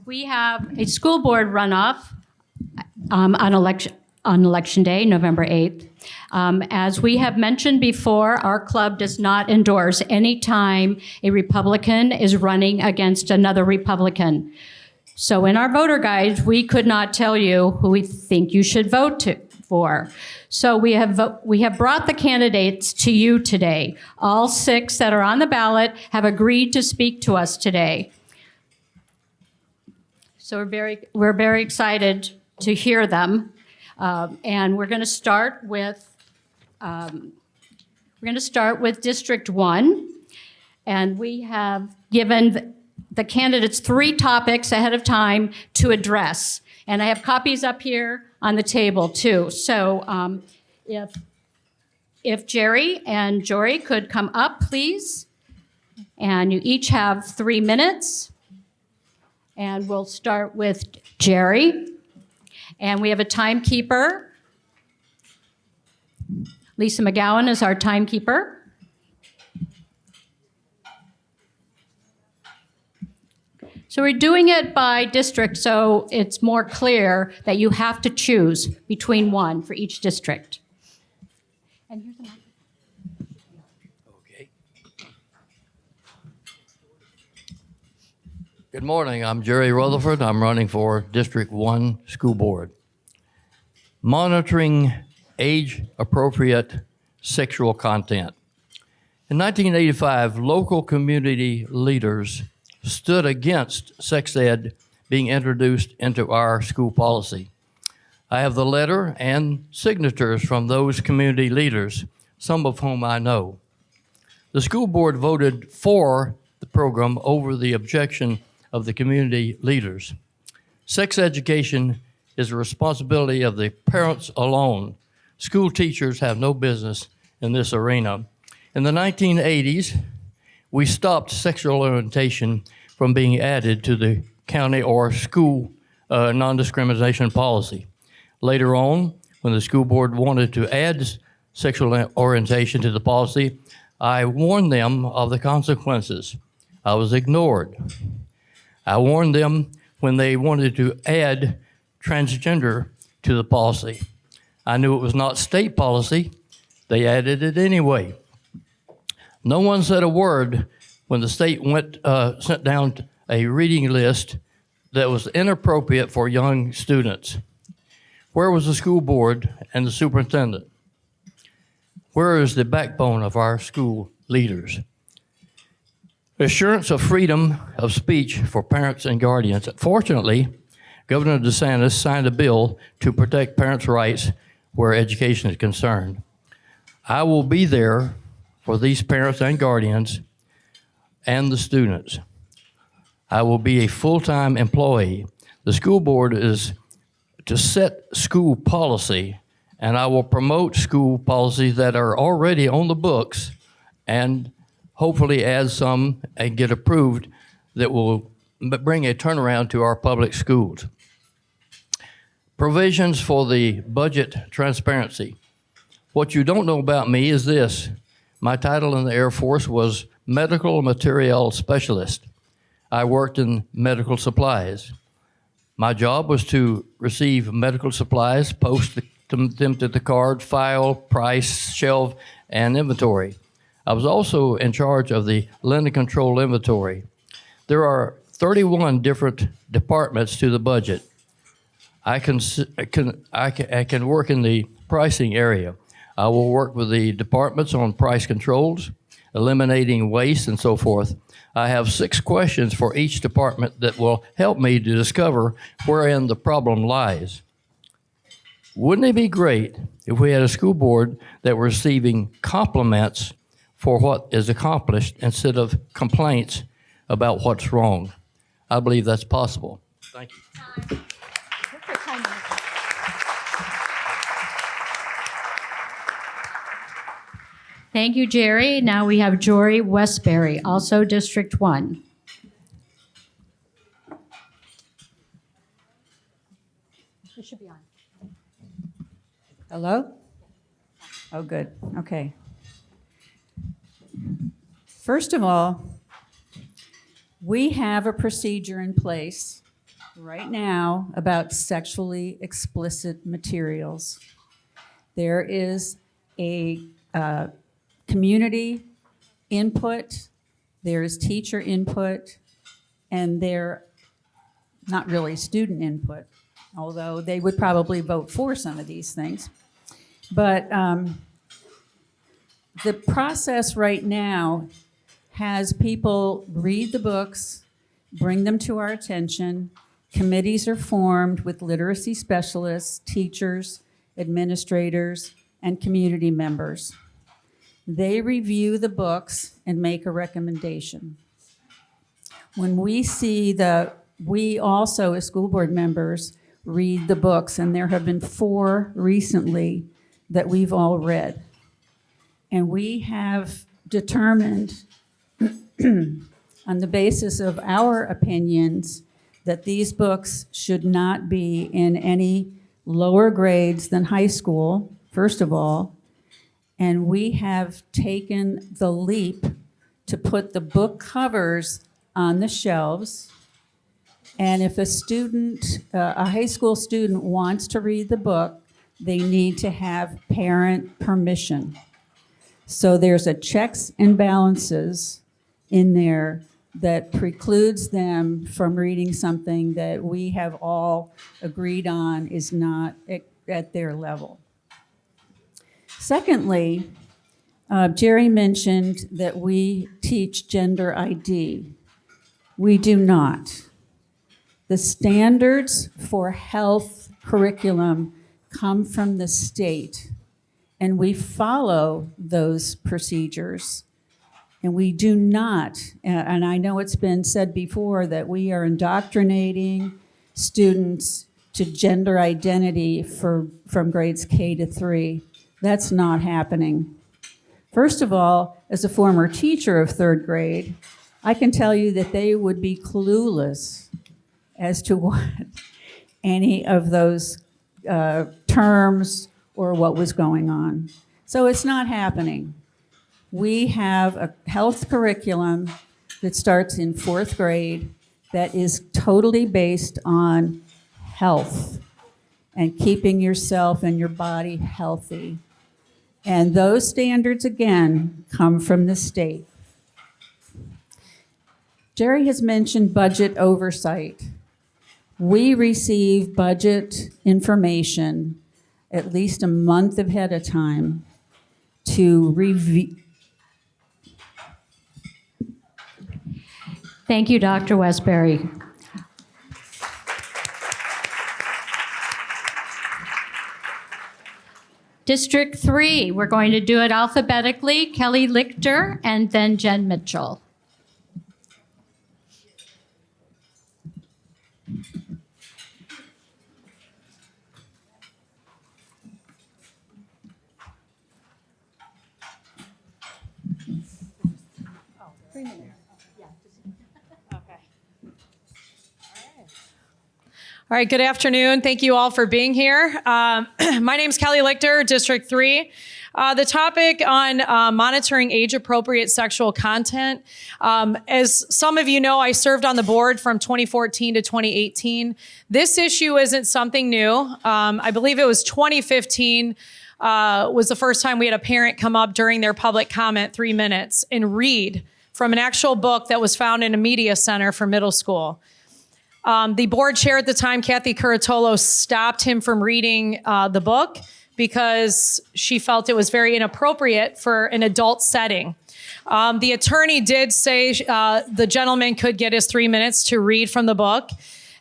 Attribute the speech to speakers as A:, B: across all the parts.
A: We have a school board runoff on election day, November 8th. As we have mentioned before, our club does not endorse any time a Republican is running against another Republican. So in our voter guides, we could not tell you who we think you should vote for. So we have brought the candidates to you today. All 6 that are on the ballot have agreed to speak to us today. So we're very excited to hear them, and we're going to start with District 1, and we have given the candidates 3 topics ahead of time to address, and I have copies up here on the table too. So if Jerry and Jory could come up, please, and you each have 3 minutes. And we'll start with Jerry. And we have a timekeeper. Lisa McGowan is our timekeeper. So we're doing it by district, so it's more clear that you have to choose between one for each district. And here's the mic.
B: Good morning, I'm Jerry Rutherford. I'm running for District 1 School Board. Monitoring age-appropriate sexual content. In 1985, local community leaders stood against sex ed being introduced into our school policy. I have the letter and signatures from those community leaders, some of whom I know. The school board voted for the program over the objection of the community leaders. Sex education is a responsibility of the parents alone. School teachers have no business in this arena. In the 1980s, we stopped sexual orientation from being added to the county or school non-discrimination policy. Later on, when the school board wanted to add sexual orientation to the policy, I warned them of the consequences. I was ignored. I warned them when they wanted to add transgender to the policy. I knew it was not state policy. They added it anyway. No one said a word when the state sent down a reading list that was inappropriate for young students. Where was the school board and the superintendent? Where is the backbone of our school leaders? Assurance of freedom of speech for parents and guardians. Fortunately, Governor DeSantis signed a bill to protect parents' rights where education is concerned. I will be there for these parents and guardians and the students. I will be a full-time employee. The school board is to set school policy, and I will promote school policies that are already on the books and hopefully add some and get approved that will bring a turnaround to our public schools. Provisions for the budget transparency. What you don't know about me is this. My title in the Air Force was Medical Material Specialist. I worked in medical supplies. My job was to receive medical supplies, post them to the card, file, price, shelf, and inventory. I was also in charge of the lending control inventory. There are 31 different departments to the budget. I can work in the pricing area. I will work with the departments on price controls, eliminating waste, and so forth. I have 6 questions for each department that will help me to discover wherein the problem lies. Wouldn't it be great if we had a school board that were receiving compliments for what is accomplished instead of complaints about what's wrong? I believe that's possible. Thank you.
A: Thank you, Jerry. Now we have Jory Westbury, also District 1. It should be on.
C: Hello? Oh, good. Okay. First of all, we have a procedure in place right now about sexually explicit materials. There is a community input, there is teacher input, and not really student input, although they would probably vote for some of these things. But the process right now has people read the books, bring them to our attention. Committees are formed with literacy specialists, teachers, administrators, and community members. They review the books and make a recommendation. When we also, as school board members, read the books, and there have been 4 recently that we've all read. And we have determined on the basis of our opinions that these books should not be in any lower grades than high school, first of all. And we have taken the leap to put the book covers on the shelves. And if a high school student wants to read the book, they need to have parent permission. So there's a checks and balances in there that precludes them from reading something that we have all agreed on is not at their level. Secondly, Jerry mentioned that we teach gender ID. We do not. The standards for health curriculum come from the state, and we follow those procedures. And we do not, and I know it's been said before that we are indoctrinating students to gender identity from grades K to 3. That's not happening. First of all, as a former teacher of 3rd grade, I can tell you that they would be clueless as to what any of those terms or what was going on. So it's not happening. We have a health curriculum that starts in 4th grade that is totally based on health and keeping yourself and your body healthy. And those standards, again, come from the state. Jerry has mentioned budget oversight. We receive budget information at least a month ahead of time to review.
A: Thank you, Dr. Westbury. District 3, we're going to do it alphabetically. Kelly Lichter and then Jen Mitchell.
D: All right, good afternoon. Thank you all for being here. My name is Kelly Lichter, District 3. The topic on monitoring age-appropriate sexual content. As some of you know, I served on the board from 2014 to 2018. This issue isn't something new. I believe it was 2015 was the first time we had a parent come up during their public comment 3 minutes and read from an actual book that was found in a media center for middle school. The board chair at the time, Kathy Curatolo, stopped him from reading the book because she felt it was very inappropriate for an adult setting. The attorney did say the gentleman could get his 3 minutes to read from the book.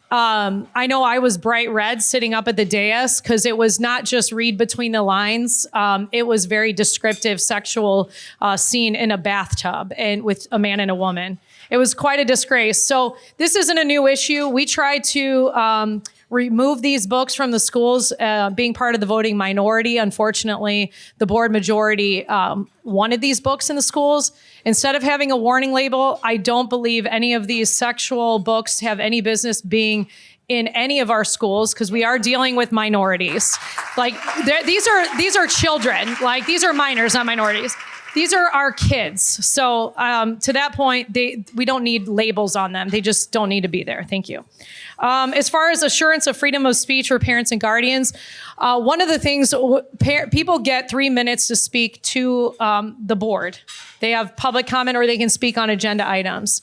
D: I know I was bright red sitting up at the dais because it was not just read between the lines. It was very descriptive sexual scene in a bathtub and with a man and a woman. It was quite a disgrace. So this isn't a new issue. We tried to remove these books from the schools, being part of the voting minority. Unfortunately, the board majority wanted these books in the schools. Instead of having a warning label, I don't believe any of these sexual books have any business being in any of our schools because we are dealing with minorities. Like these are children. Like these are minors, not minorities. these are our kids. So to that point, we don't need labels on them. They just don't need to be there. Thank you. As far as assurance of freedom of speech for parents and guardians, one of the things, people get 3 minutes to speak to the board. They have public comment or they can speak on agenda items.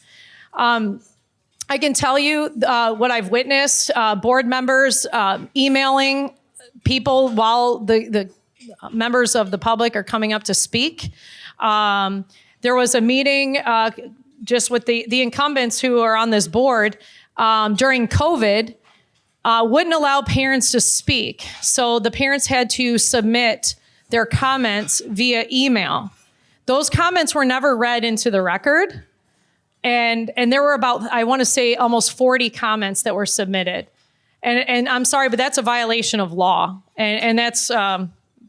D: I can tell you what I've witnessed, board members emailing people while the members of the public are coming up to speak. There was a meeting just with the incumbents who are on this board during COVID, wouldn't allow parents to speak. So the parents had to submit their comments via email. Those comments were never read into the record. And there were about, I want to say, almost 40 comments that were submitted. And I'm sorry, but that's a violation of law. And that's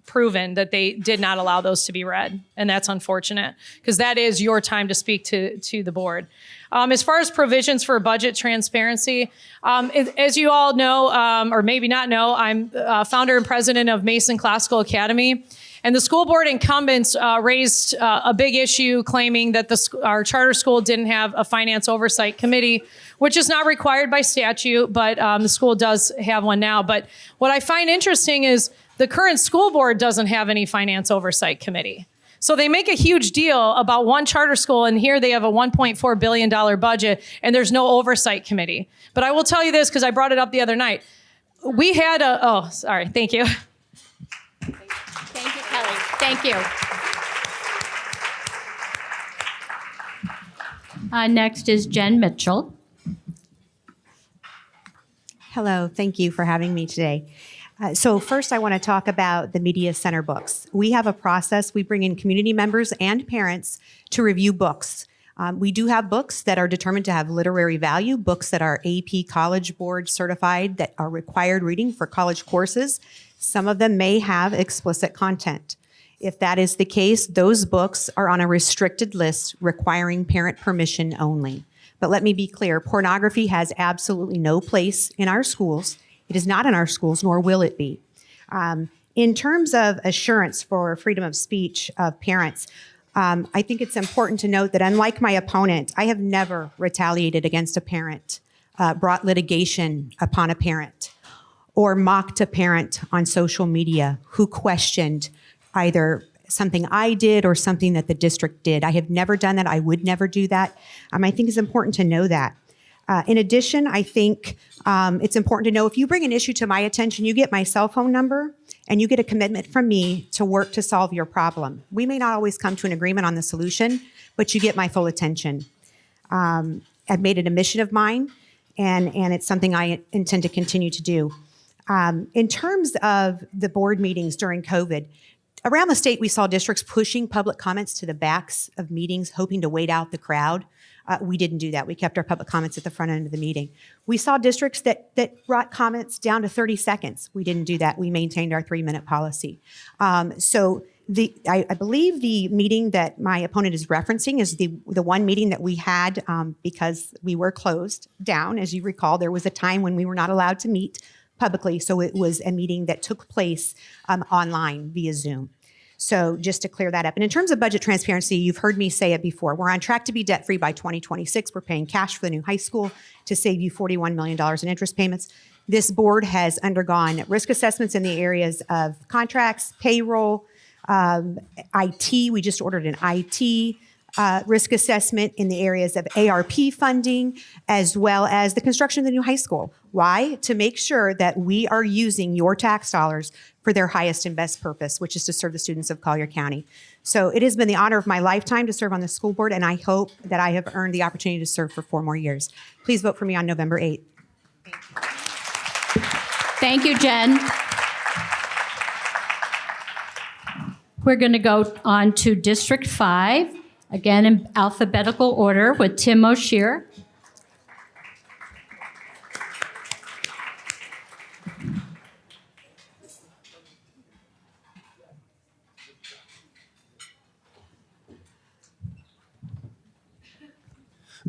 D: proven that they did not allow those to be read. And that's unfortunate because that is your time to speak to the board. As far as provisions for budget transparency, as you all know, or maybe not know, I'm founder and president of Mason Classical Academy. And the school board incumbents raised a big issue claiming that our charter school didn't have a finance oversight committee, which is not required by statute, but the school does have one now. But what I find interesting is the current school board doesn't have any finance oversight committee. So they make a huge deal about one charter school, and here they have a $1.4 billion budget, and there's no oversight committee. But I will tell you this, because I brought it up the other night. We had thank you.
A: Thank you, Kelly. Thank you. Next is Jen Mitchell.
E: Hello, thank you for having me today. So first I want to talk about the Media Center books. We have a process. We bring in community members and parents to review books. We do have books that are determined to have literary value, books that are AP College Board certified, that are required reading for college courses. Some of them may have explicit content. If that is the case, those books are on a restricted list requiring parent permission only. But let me be clear, pornography has absolutely no place in our schools. It is not in our schools, nor will it be. In terms of assurance for freedom of speech of parents, I think it's important to note that unlike my opponent, I have never retaliated against a parent, brought litigation upon a parent, or mocked a parent on social media who questioned either something I did or something that the district did. I have never done that. I would never do that. I think it's important to know that. In addition, I think it's important to know if you bring an issue to my attention, you get my cell phone number and you get a commitment from me to work to solve your problem. We may not always come to an agreement on the solution, but you get my full attention. I've made it a mission of mine, and it's something I intend to continue to do. In terms of the board meetings during COVID, around the state, we saw districts pushing public comments to the backs of meetings, hoping to wait out the crowd. We didn't do that. We kept our public comments at the front end of the meeting. We saw districts that brought comments down to 30 seconds. We didn't do that. We maintained our 3-minute policy. So I believe the meeting that my opponent is referencing is the one meeting that we had because we were closed down. As you recall, there was a time when we were not allowed to meet publicly. So it was a meeting that took place online via Zoom. So just to clear that up. And in terms of budget transparency, you've heard me say it before. We're on track to be debt-free by 2026. We're paying cash for the new high school to save you $41 million in interest payments. This board has undergone risk assessments in the areas of contracts, payroll, IT. We just ordered an IT risk assessment in the areas of ARP funding, as well as the construction of the new high school. Why? To make sure that we are using your tax dollars for their highest and best purpose, which is to serve the students of Collier County. So it has been the honor of my lifetime to serve on the school board, and I hope that I have earned the opportunity to serve for 4 more years. Please vote for me on November 8th.
A: Thank you, Jen. We're going to go on to District 5, again in alphabetical order with Tim O'Shear.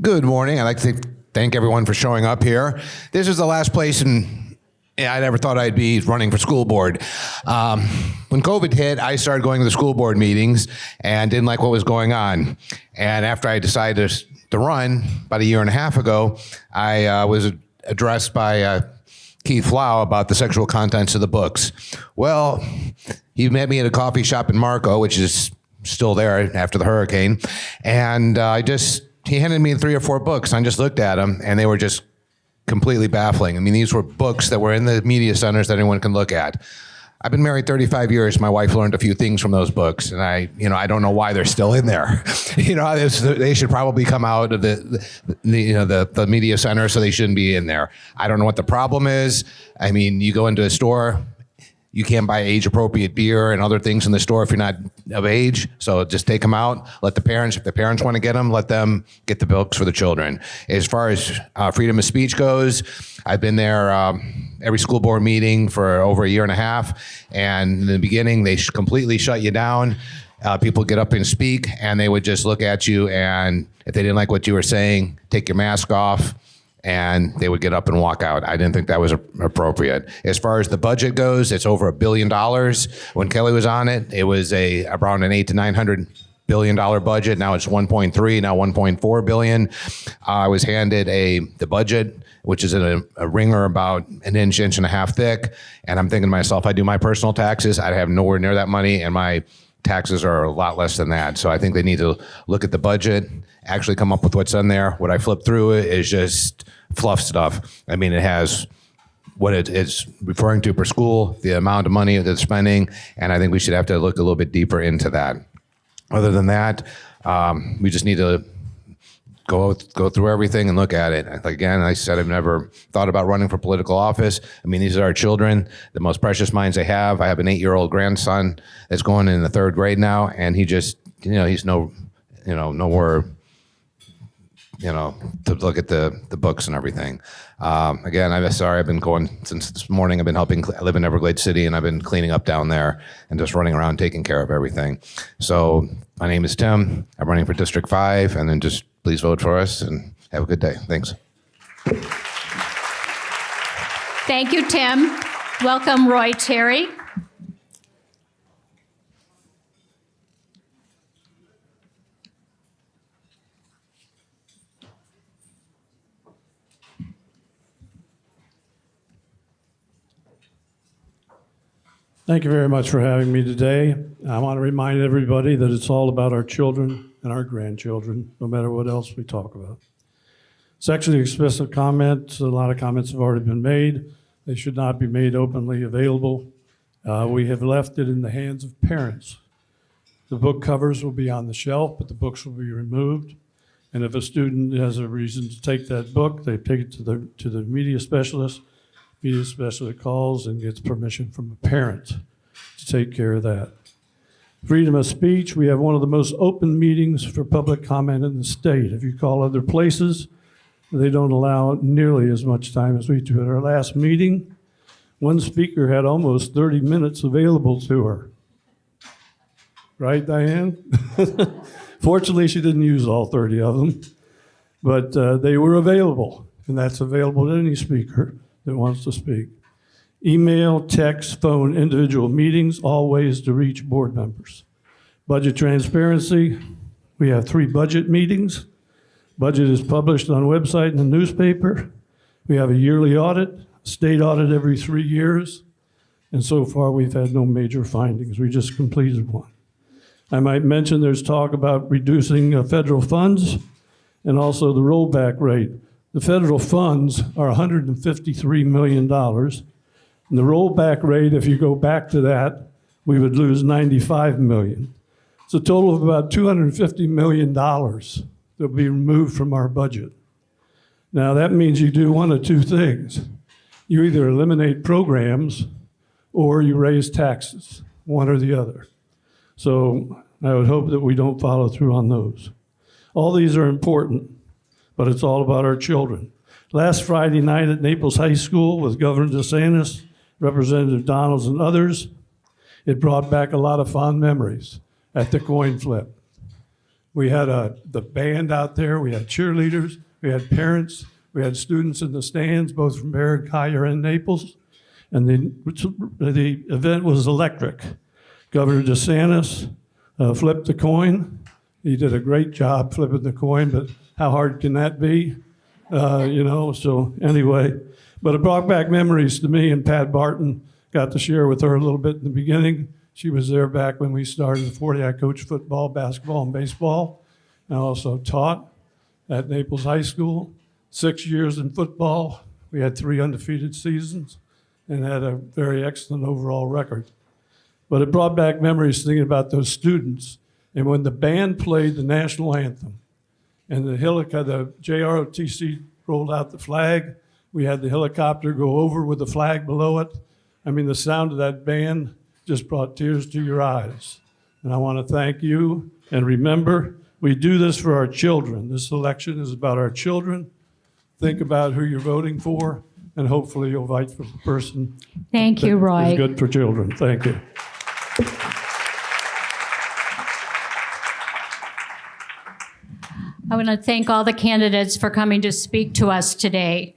F: Good morning. I'd like to thank everyone for showing up here. This is the last place in I never thought I'd be running for school board. When COVID hit, I started going to the school board meetings and didn't like what was going on. And after I decided to run about a year and a half ago, I was addressed by Keith Flau about the sexual contents of the books. Well, he met me at a coffee shop in Marco, which is still there after the hurricane. And he handed me 3 or 4 books. I just looked at them and they were just completely baffling. I mean, these were books that were in the media centers that anyone can look at. I've been married 35 years. My wife learned a few things from those books, and I don't know why they're still in there. They should probably come out of the media center, so they shouldn't be in there. I don't know what the problem is. I mean, you go into a store, you can't buy age-appropriate beer and other things in the store if you're not of age. So just take them out. Let the parents, if the parents want to get them, let them get the books for the children. As far as freedom of speech goes, I've been there every school board meeting for over a year and a half. And in the beginning, they completely shut you down. People get up and speak, and they would just look at you. And if they didn't like what you were saying, take your mask off. And they would get up and walk out. I didn't think that was appropriate. As far as the budget goes, it's over $1 billion. When Kelly was on it, it was around an $800 to $900 billion budget. Now it's 1.3, now 1.4 billion. I was handed the budget, which is a ringer about an inch and a half thick. And I'm thinking to myself, I do my personal taxes, I'd have nowhere near that money, and my taxes are a lot less than that. So I think they need to look at the budget, actually come up with what's in there. What I flip through it is just fluff stuff. I mean, it has what it's referring to per school, the amount of money that it's spending, and I think we should have to look a little bit deeper into that. Other than that, we just need to go through everything and look at it. Again, I said I've never thought about running for political office. I mean, these are our children, the most precious minds they have. I have an 8-year-old grandson that's going in the 3rd grade now, and he just, he's nowhere, to look at the books and everything. Again, I'm sorry, I've been going since this morning. I've been I live in Everglades City, and I've been cleaning up down there and just running around taking care of everything. So my name is Tim. I'm running for District 5, and then just please vote for us and have a good day. Thanks.
A: Thank you, Tim. Welcome, Roy Terry.
G: Thank you very much for having me today. I want to remind everybody that it's all about our children and our grandchildren, no matter what else we talk about. Sexually explicit comments, a lot of comments have already been made. They should not be made openly available. We have left it in the hands of parents. The book covers will be on the shelf, but the books will be removed. And if a student has a reason to take that book, they take it to the media specialist. Media specialist calls and gets permission from a parent to take care of that. Freedom of speech, we have one of the most open meetings for public comment in the state. If you call other places, they don't allow nearly as much time as we do. At our last meeting, one speaker had almost 30 minutes available to her. Right, Diane? Fortunately, she didn't use all 30 of them, but they were available, and that's available to any speaker that wants to speak. Email, text, phone, individual meetings, all ways to reach board members. Budget transparency, we have 3 budget meetings. Budget is published on a website and a newspaper. We have a yearly audit, state audit every 3 years, and so far we've had no major findings. We just completed one. I might mention there's talk about reducing federal funds and also the rollback rate. The federal funds are $153 million. And the rollback rate, if you go back to that, we would lose $95 million. It's a total of about $250 million that will be removed from our budget. Now, that means you do one of 2 things. You either eliminate programs or you raise taxes, one or the other. So I would hope that we don't follow through on those. All these are important, but it's all about our children. Last Friday night at Naples High School with Governor DeSantis, Representative Donalds, and others, it brought back a lot of fond memories at the coin flip. We had the band out there, we had cheerleaders, we had parents, we had students in the stands, both from Barron, Collier, and Naples. And the event was electric. Governor DeSantis flipped the coin. He did a great job flipping the coin, but how hard can that be? So anyway, but it brought back memories to me, and Pat Barton got to share with her a little bit in the beginning. She was there back when we started the 40. I coached football, basketball, and baseball. I also taught at Naples High School, 6 years in football. We had 3 undefeated seasons and had a very excellent overall record. But it brought back memories thinking about those students. And when the band played the national anthem and the JROTC rolled out the flag, we had the helicopter go over with the flag below it. I mean, the sound of that band just brought tears to your eyes. And I want to thank you. And remember, we do this for our children. This election is about our children. Think about who you're voting for, and hopefully you'll vote for the person
A: Thank you,
G: that
A: Roy.
G: is good for children. Thank you.
A: I want to thank all the candidates for coming to speak to us today.